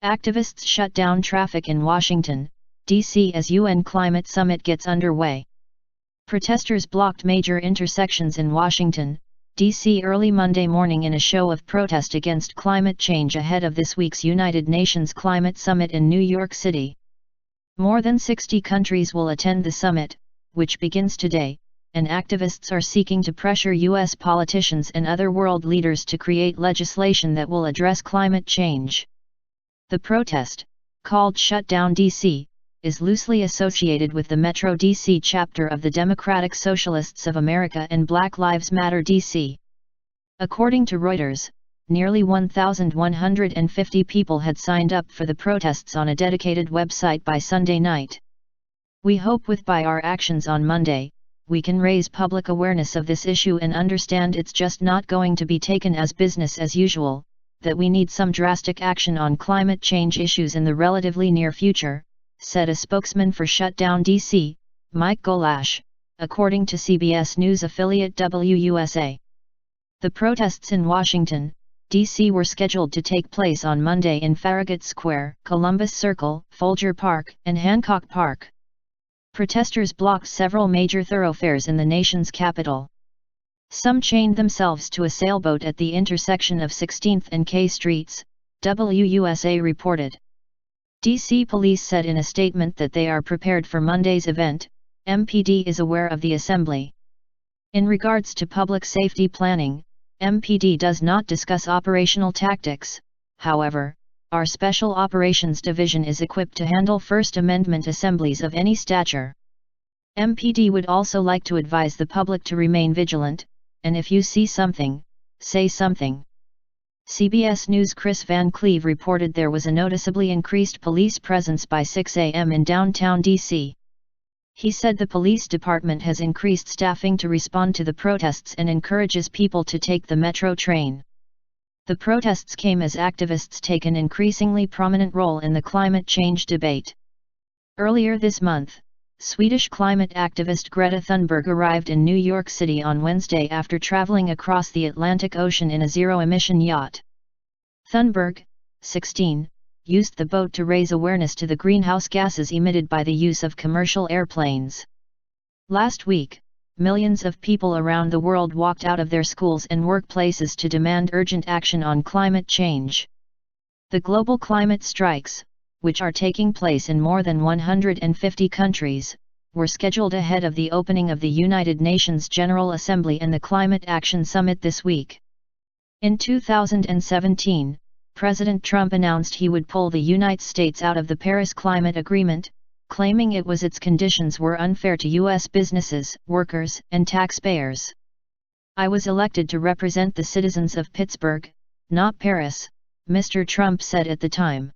Activists shut down traffic in Washington, D.C. as UN climate summit gets underway. Protesters blocked major intersections in Washington, D.C. early Monday morning in a show of protest against climate change ahead of this week's United Nations Climate Summit in New York City. More than 60 countries will attend the summit, which begins today, and activists are seeking to pressure U.S. politicians and other world leaders to create legislation that will address climate change. The protest, called Shutdowndc, is loosely associated with the Metro D.C. chapter of the Democratic Socialists of America and Black Lives Matter D.C. According to Reuters, nearly 1,150 people had signed up for the protests on a dedicated website by Sunday night. We hope by our actions on Monday, we can raise public awareness of this issue and understand it's just not going to be taken as business as usual, that we need some drastic action on climate change issues in the relatively near future, said a spokesman for Shutdowndc, Mike Golash, according to CBS News affiliate WUSA. The protests in Washington, D.C. were scheduled to take place on Monday in Farragut Square, Columbus Circle, Folger Park, and Hancock Park. Protesters blocked several major thoroughfares in the nation's capital. Some chained themselves to a sailboat at the intersection of 16th and K Streets, WUSA reported. D.C. police said in a statement that they are prepared for Monday's event. MPD is aware of the assembly. In regards to public safety planning, MPD does not discuss operational tactics. However, our Special Operations Division is equipped to handle First Amendment assemblies of any stature. MPD would also like to advise the public to remain vigilant, and if you see something, say something. CBS News' Chris Van Cleve reported there was a noticeably increased police presence by 6 a.m. in downtown D.C. He said the police department has increased staffing to respond to the protests and encourages people to take the Metro train. The protests came as activists take an increasingly prominent role in the climate change debate. Earlier this month, Swedish climate activist Greta Thunberg arrived in New York City on Wednesday after traveling across the Atlantic Ocean in a zero-emission yacht. Thunberg, 16, used the boat to raise awareness to the greenhouse gases emitted by the use of commercial airplanes. Last week, millions of people around the world walked out of their schools and workplaces to demand urgent action on climate change. The global climate strikes, which are taking place in more than 150 countries, were scheduled ahead of the opening of the United Nations General Assembly and the Climate Action Summit this week. In 2017, President Trump announced he would pull the United States out of the Paris Climate Agreement, claiming its conditions were unfair to U.S. businesses, workers, and taxpayers. "I was elected to represent the citizens of Pittsburgh, not Paris," Mr. Trump said at the time.